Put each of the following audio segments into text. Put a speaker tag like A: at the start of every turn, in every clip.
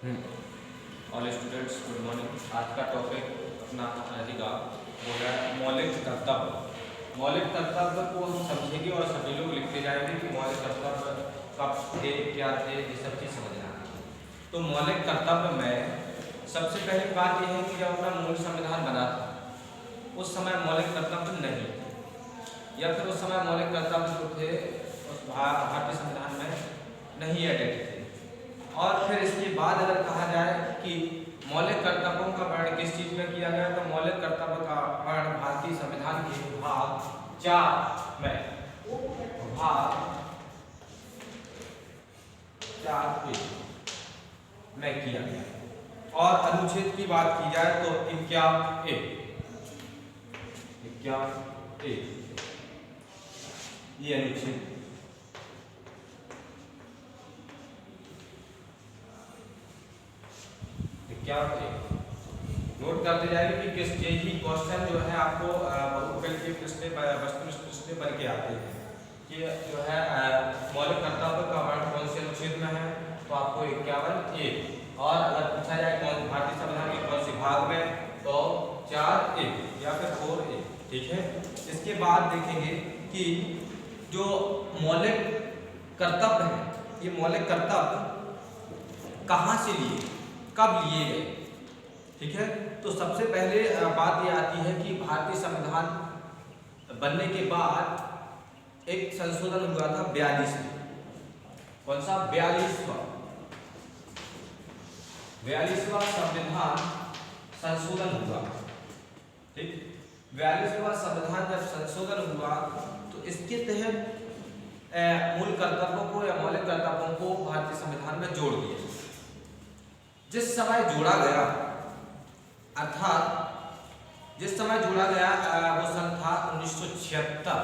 A: All students good morning. आज का topic अपना रहेगा वो है मौलिक कर्तव्य। मौलिक कर्तव्य को हम समझेंगे और सभी लोग लिखते जाएंगे कि मौलिक कर्तव्य कब थे, क्या थे, ये सब चीज़ समझना है। तो मौलिक कर्तव्य में सबसे पहली बात यह है कि जब अपना मूल संविधान बना था उस समय मौलिक कर्तव्य नहीं थे, या फिर उस समय मौलिक कर्तव्य जो थे उस भारतीय संविधान में नहीं एडिट थे। और फिर इसके बाद अगर कहा जाए कि मौलिक कर्तव्यों का वर्णन किस चीज में किया गया, तो मौलिक कर्तव्य का वर्णन भारतीय संविधान के भाग 4 में किया गया। और अनुच्छेद की बात की जाए तो 51A ये अनुच्छेद क्या नोट करते जाएंगे कि किस यही क्वेश्चन जो है आपको बहुपल के वस्तुनिष्ठ प्रश्न बन के आते हैं कि जो है मौलिक कर्तव्य का वर्णन कौन से अनुच्छेद में है, तो आपको 51A। और अगर पूछा जाए कौन भारतीय संविधान के कौन से भाग में, तो 4A या फिर 4A। ठीक है, इसके बाद देखेंगे कि जो मौलिक कर्तव्य है, ये मौलिक कर्तव्य कहाँ से लिए, कब लिए गए। ठीक है, तो सबसे पहले बात यह आती है कि भारतीय संविधान बनने के बाद एक संशोधन हुआ था 42 में। कौन सा? 42वां संविधान संशोधन हुआ। ठीक, 42वां संविधान जब संशोधन हुआ तो इसके तहत मूल कर्तव्यों को या मौलिक कर्तव्यों को भारतीय संविधान में जोड़ दिया। जिस समय जोड़ा गया, अर्थात जिस समय जोड़ा गया वो सन था 1976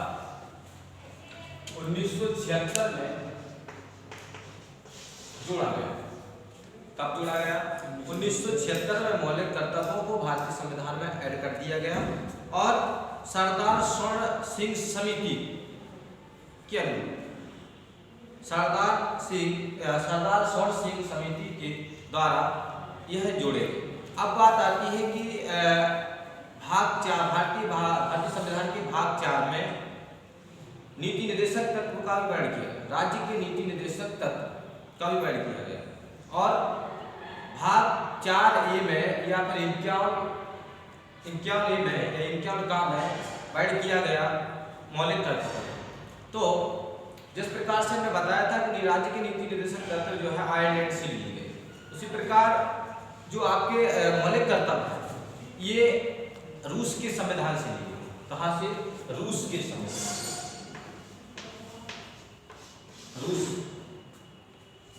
A: में जोड़ा गया। कब जोड़ा गया? 1976 में मौलिक कर्तव्यों को भारतीय संविधान में ऐड कर दिया गया। और सरदार स्वर्ण सिंह समिति के अनुरूप सरदार स्वर्ण सिंह समिति के द्वारा यह जोड़े। अब बात आती है कि भाग 4 भारतीय संविधान के भाग 4 में नीति निर्देशक तत्व का भी वर्णन किया गया, राज्य के नीति निर्देशक तत्व का भी वर्णन किया गया। और भाग 4A में या फिर 51A में या 51 में वर्णन किया गया मौलिक कर्तव्य। तो जिस प्रकार से हमने बताया था कि राज्य के नीति निर्देशक तत्व जो है आयरलैंड से लिए गए, उसी प्रकार जो आपके मौलिक कर्तव्य है ये रूस के संविधान से लिए गए। कहां से? रूस के संविधान। रूस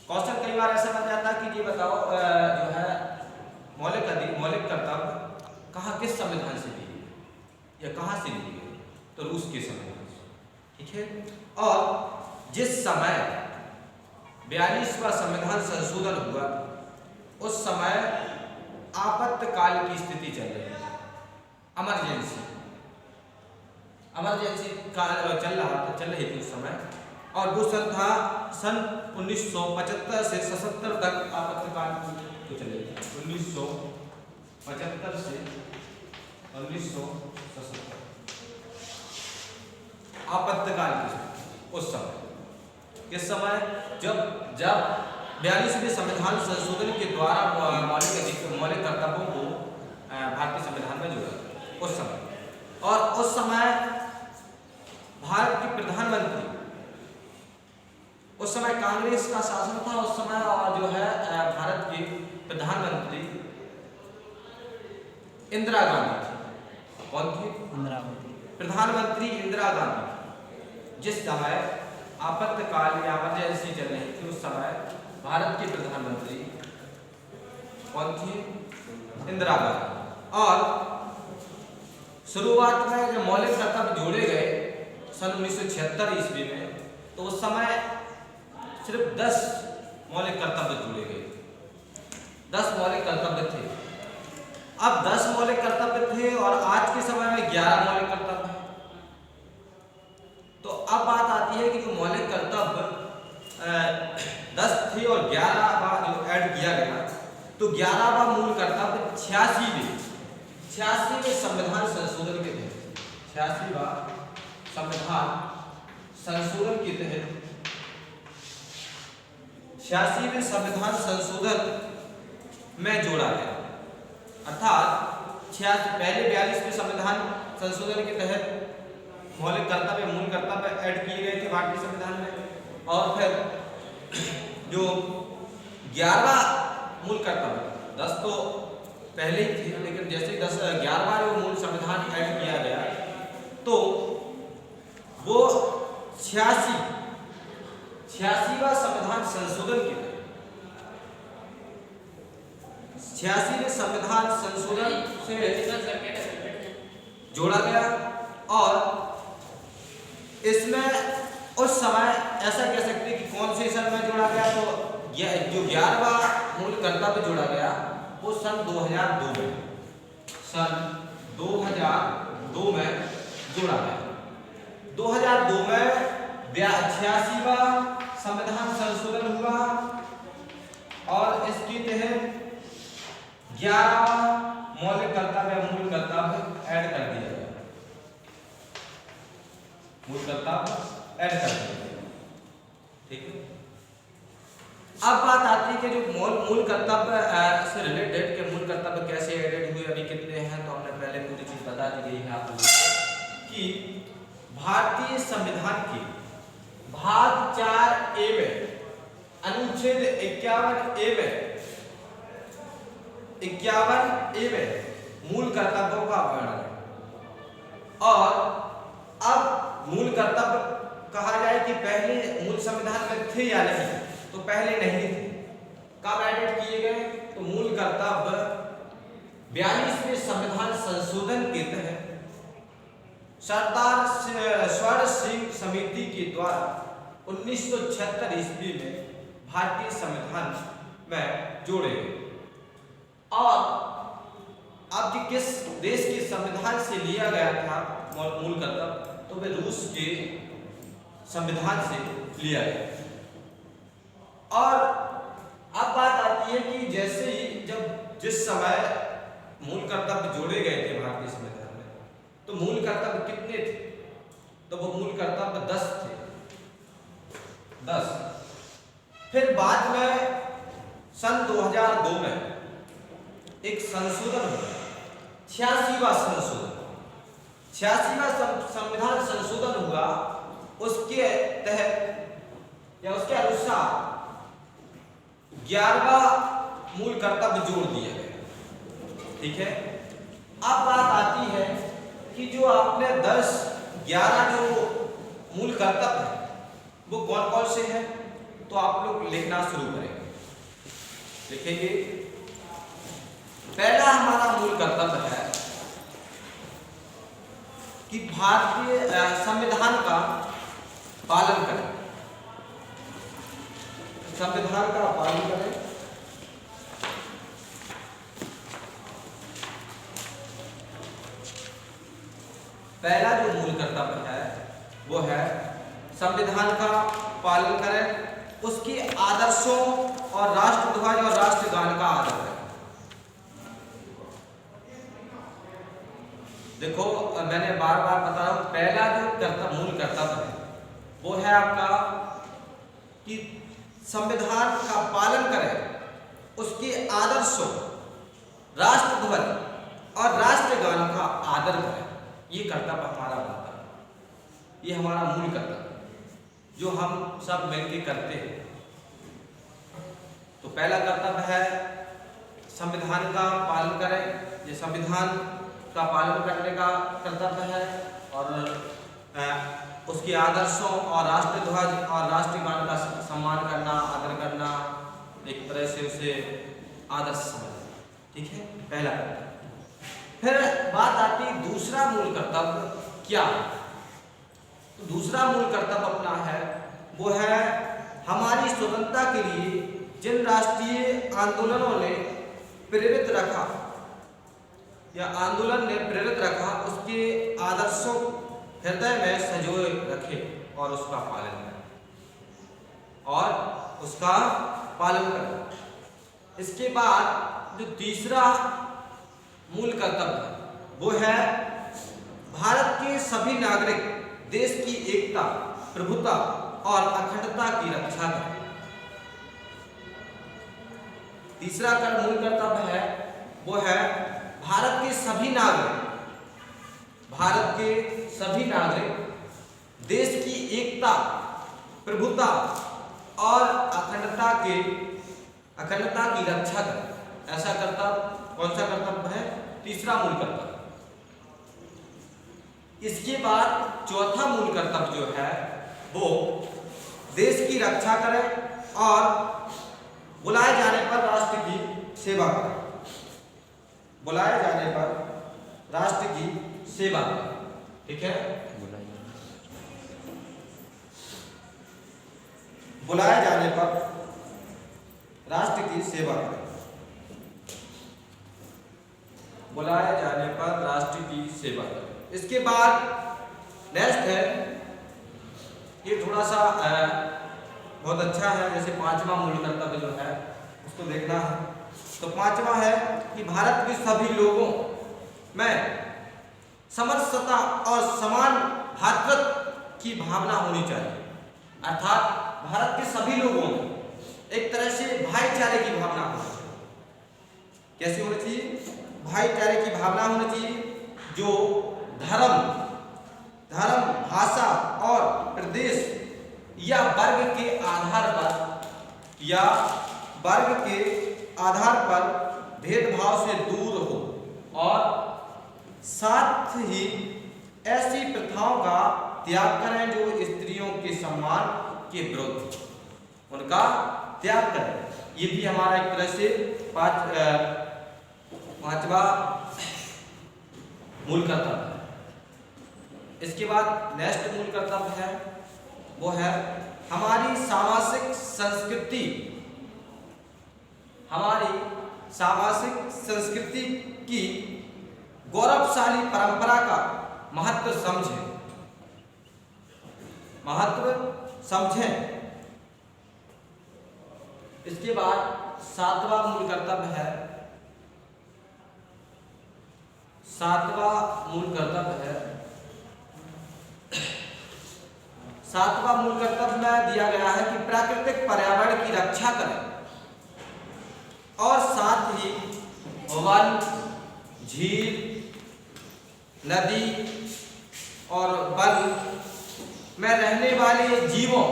A: क्वेश्चन कई बार ऐसा बन जाता है कि ये बताओ जो है मौलिक कर्तव्य कहां, किस संविधान से लिए गए या कहां से लिए गए, तो रूस के संविधान से। ठीक है, और जिस समय 42वां संविधान संशोधन हुआ उस समय आपातकाल की स्थिति चल रही थी, इमरजेंसी काल चल रही थी उस समय। और वो सन 1975 से 77 तक आपातकाल की चल रही थी। 1975 से 1977 आपातकाल की उस समय, किस समय? जब 42वें संविधान संशोधन के द्वारा मौलिक कर्तव्यों को भारतीय संविधान में जोड़ा उस समय। और उस समय भारत के प्रधानमंत्री, उस समय कांग्रेस का शासन था उस समय, और जो है भारत की प्रधानमंत्री इंदिरा गांधी थी। कौन थी? प्रधानमंत्री इंदिरा गांधी। जिस समय आपातकाल या इमरजेंसी चल रही थी उस समय भारत की प्रधानमंत्री कौन थी? इंदिरा गांधी। और शुरुआत में जब मौलिक कर्तव्य जोड़े गए सन 1976 ईस्वी में, तो उस समय सिर्फ 10 मौलिक कर्तव्य जोड़े गए। 10 मौलिक कर्तव्य थे। अब 10 मौलिक कर्तव्य थे और आज के समय में 11 मौलिक कर्तव्य हैं। तो अब बात आती है कि जो मौलिक कर्तव्य 10 थे और 11 जो ऐड किया गया, तो 11वां मूल कर्तव्य 86वें संविधान संशोधन के तहत 86वां संविधान संशोधन के तहत 86वें संविधान संशोधन में जोड़ा गया। अर्थात पहले 42वें संविधान संशोधन के तहत मौलिक कर्तव्य मूल कर्तव्य ऐड किए गए थे भारतीय संविधान में, और फिर जो 11वां मूल कर्तव्य 10 तो पहले ही थे, लेकिन जैसे 11वां जो मूल संविधान ऐड किया गया तो वो 86वां संविधान संशोधन के तहत 86वें संविधान संशोधन से जोड़ा गया। और इसमें उस समय ऐसा कह सकते हैं कि कौन से सन में जोड़ा गया, तो जो 11वां मूल कर्तव्य जोड़ा गया वो सन 2002 में जोड़ा गया। 2002 में 86वां संविधान संशोधन हुआ और इसके तहत 11वां मौलिक कर्तव्य मूल कर्तव्य ऐड कर दिया गया। मूल कर्तव्य ऐड कर दिया गया। ठीक है, अब बात आती है कि जो मूल कर्तव्य से रिलेटेड के मूल कर्तव्य कैसे एडेड हुए, अभी कितने हैं, तो हमने पहले पूरी चीज बता दी गई है आप लोगों को कि भारतीय संविधान के भाग 4A में अनुच्छेद 51A में मूल कर्तव्यों का वर्णन है। और अब मूल कर्तव्य कहा जाए कि पहले मूल संविधान में थे या नहीं, तो पहले नहीं थे। कब एडिट किए गए, तो मूल कर्तव्य 42वें संविधान संशोधन के तहत सरदार स्वर्ण सिंह समिति के द्वारा 1976 ईस्वी में भारतीय संविधान में जोड़े गए। और अब किस देश के संविधान से लिया गया था मूल कर्तव्य, तो वे रूस के संविधान से लिया गया। और अब बात आती है कि जैसे ही जिस समय मूल कर्तव्य जोड़े गए थे भारतीय संविधान में, तो मूल कर्तव्य कितने थे, तो वो मूल कर्तव्य 10 थे। 10। फिर बाद में सन 2002 में एक संशोधन हुआ, 86वां संविधान संशोधन हुआ। उसके तहत या उसके अनुसार 11वां मूल कर्तव्य जोड़ दिया गया। ठीक है, अब बात आती है कि जो आपने 10-11 जो मूल कर्तव्य है वो कौन कौन से हैं, तो आप लोग लिखना शुरू करेंगे। लिखेंगे, पहला हमारा मूल कर्तव्य है कि भारतीय संविधान का पालन करें। संविधान का पालन करें। पहला जो मूल कर्तव्य है वो है संविधान का पालन करें, उसके आदर्शों और राष्ट्रध्वज और राष्ट्रगान का आदर करें। देखो, मैंने बार बार बता रहा हूं, पहला जो मूल कर्तव्य है वो है आपका कि संविधान का पालन करें, उसके आदर्शों, राष्ट्रध्वज और राष्ट्रगान का आदर करें। ये कर्तव्य हमारा बनता है, ये हमारा मूल कर्तव्य जो हम सब मिलकर करते हैं। तो पहला कर्तव्य है संविधान का पालन करें, ये संविधान का पालन करने का कर्तव्य है। और उसके आदर्शों और राष्ट्रध्वज और राष्ट्रगान का सम्मान करना, आदर करना, एक तरह से उसे आदर्श समझना। ठीक है, पहला कर्तव्य। फिर बात आती है दूसरा मूल कर्तव्य क्या है, तो दूसरा मूल कर्तव्य अपना है वो है हमारी स्वतंत्रता के लिए जिन राष्ट्रीय आंदोलनों ने प्रेरित रखा या आंदोलन ने प्रेरित रखा, उसके आदर्शों हृदय में संजोए रखे और उसका पालन करें। इसके बाद जो तीसरा मूल कर्तव्य है वो है भारत के सभी नागरिक देश की एकता, प्रभुता और अखंडता की रक्षा करें। तीसरा मूल कर्तव्य है वो है भारत के सभी नागरिक देश की एकता, प्रभुता और अखंडता की रक्षा करें। ऐसा कर्तव्य कौन सा कर्तव्य है? तीसरा मूल कर्तव्य। इसके बाद चौथा मूल कर्तव्य जो है वो देश की रक्षा करें और बुलाए जाने पर राष्ट्र की सेवा करें। बुलाए जाने पर राष्ट्र की सेवा करें। ठीक है, बुलाए जाने पर राष्ट्र की सेवा करें। बुलाए जाने पर राष्ट्र की सेवा करें। इसके बाद नेक्स्ट है, ये थोड़ा सा बहुत अच्छा है, जैसे पांचवा मूल कर्तव्य जो है उसको देखना है। तो पांचवा है कि भारत के सभी लोगों में समरसता और समान भातृत्व की भावना होनी चाहिए। अर्थात भारत के सभी लोगों में एक तरह से भाईचारे की भावना होनी चाहिए। कैसी होनी चाहिए? भाईचारे की भावना होनी चाहिए, जो धर्म, भाषा और प्रदेश या वर्ग के आधार पर भेदभाव से दूर हो और साथ ही ऐसी प्रथाओं का त्याग करें जो स्त्रियों के सम्मान के विरुद्ध, उनका त्याग करें। ये भी हमारा एक तरह से पांचवा मूल कर्तव्य है। इसके बाद नेक्स्ट मूल कर्तव्य है वो है हमारी सामाजिक संस्कृति की गौरवशाली परंपरा का महत्व समझें। इसके बाद सातवां मूल कर्तव्य है में दिया गया है कि प्राकृतिक पर्यावरण की रक्षा करें और साथ ही वन, झील, नदी और वन में रहने वाले जीवों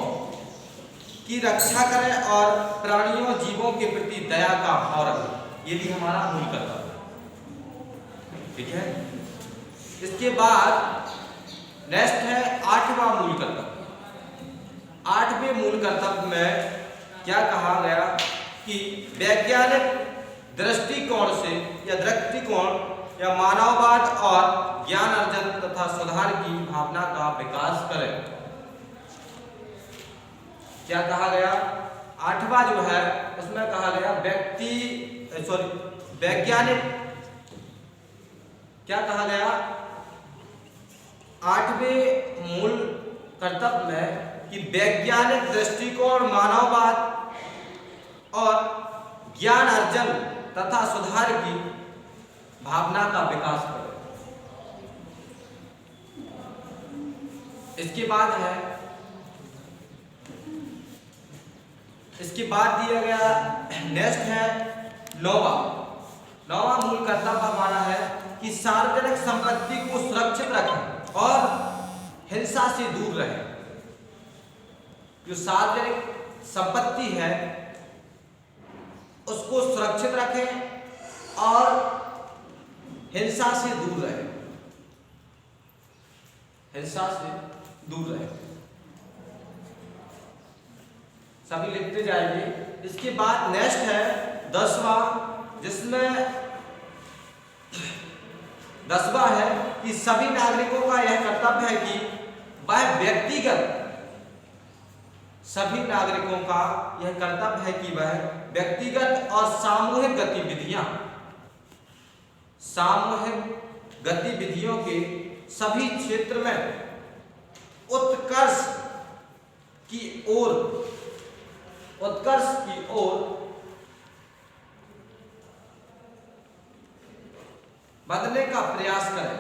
A: की रक्षा करें और प्राणियों, जीवों के प्रति दया का भाव रखें। ये भी हमारा मूल कर्तव्य है। ठीक है, इसके बाद नेक्स्ट है आठवां मूल कर्तव्य। आठवें मूल कर्तव्य में क्या कहा गया कि वैज्ञानिक दृष्टिकोण या मानववाद और ज्ञान अर्जन तथा सुधार की भावना का विकास करें। क्या कहा गया? आठवां जो है उसमें कहा गया वैज्ञानिक, क्या कहा गया? आठवें मूल कर्तव्य में कि वैज्ञानिक दृष्टिकोण, मानववाद और ज्ञान अर्जन तथा सुधार की भावना का विकास करें। इसके बाद दिया गया नेक्स्ट है नौवां मूल कर्तव्य हमारा है कि सार्वजनिक संपत्ति को सुरक्षित रखें और हिंसा से दूर रहें। जो सार्वजनिक संपत्ति है उसको सुरक्षित रखें और हिंसा से दूर रहें। सभी लिखते जाएंगे। इसके बाद नेक्स्ट है 10वां, जिसमें 10वां है कि सभी नागरिकों का यह कर्तव्य है कि वह सभी नागरिकों का यह कर्तव्य है कि वह व्यक्तिगत और सामूहिक गतिविधियों के सभी क्षेत्र में उत्कर्ष की ओर बदलने का प्रयास करें,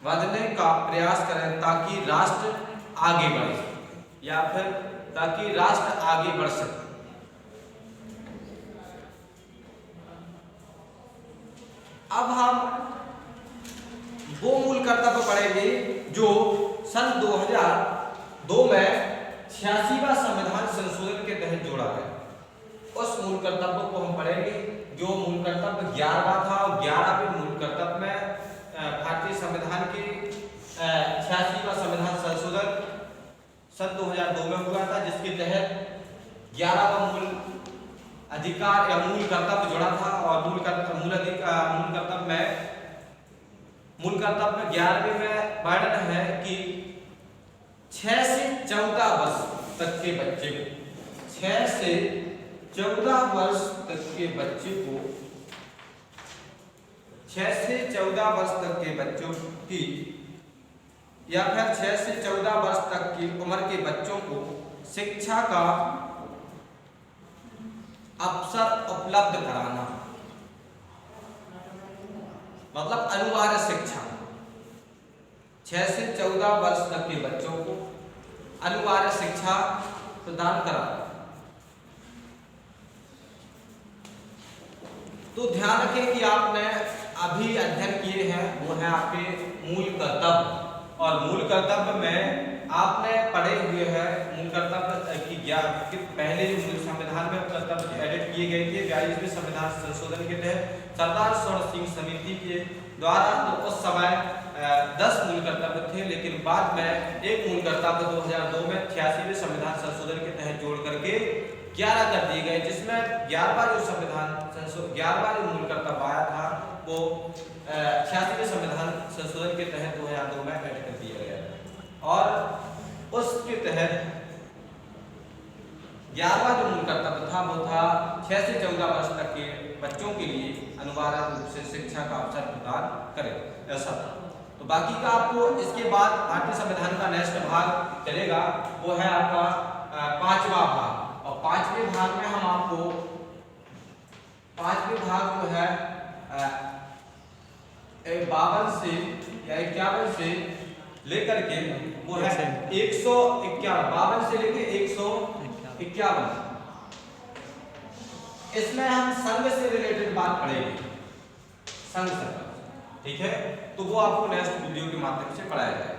A: बदलने का प्रयास करें ताकि राष्ट्र आगे बढ़े, या फिर ताकि राष्ट्र आगे बढ़ सके। अब हम वो मूल कर्तव्य पढ़ेंगे जो सन 2002 में 86वां संविधान संशोधन के तहत जोड़ा गया। उस मूल कर्तव्य को हम पढ़ेंगे जो मूल कर्तव्य 11वां था, और 11वें मूल कर्तव्य में भारतीय संविधान के 86वां संविधान संशोधन सन 2002 में हुआ था, जिसके तहत 11वां मूल अधिकार या मूल कर्तव्य जुड़ा था। और मूल कर्तव्य में 11वें में वर्णन है कि 6 से 14 वर्ष तक के बच्चे को 6 से 14 वर्ष तक के बच्चे को 6 से 14 वर्ष तक के बच्चों की, या फिर 6 से 14 वर्ष तक की उम्र के बच्चों को शिक्षा का अवसर उपलब्ध कराना, मतलब अनिवार्य शिक्षा। 6 से 14 वर्ष तक के बच्चों को अनिवार्य शिक्षा प्रदान कराना। तो ध्यान रखें कि आपने अभी अध्ययन किए हैं वो है आपके मूल कर्तव्य, और मूल कर्तव्य में आपने पढ़े हुए हैं मूल कर्तव्य की पहले मूल संविधान में कर्तव्य एडिट किए गए थे 42वें संविधान संशोधन के तहत सरदार स्वर्ण सिंह समिति के द्वारा। तो उस समय 10 मूल कर्तव्य थे, लेकिन बाद में एक मूल कर्तव्य 2002 में 86वें संविधान संशोधन के तहत जोड़ करके 11 कर दिए गए, जिसमें 11वां जो मूल कर्तव्य आया था वो 86वें संविधान संशोधन के तहत 2002 में ऐड कर दिया गया। और उसके तहत 11वां जो मूल कर्तव्य था वो था 6 से 14 वर्ष तक के बच्चों के लिए अनिवार्य रूप से शिक्षा का अवसर प्रदान करें, ऐसा था। तो बाकी का आपको इसके बाद भारतीय संविधान का नेक्स्ट भाग चलेगा, वो है आपका 5वां भाग। और 5वें भाग में हम आपको 5वें भाग जो है 52 से या 51 से लेकर के वो है 151, 52 से लेकर 151। इसमें हम संघ से रिलेटेड बात पढ़ेंगे, संघ से, ठीक है। तो वो आपको नेक्स्ट वीडियो के माध्यम से पढ़ाया जाएगा।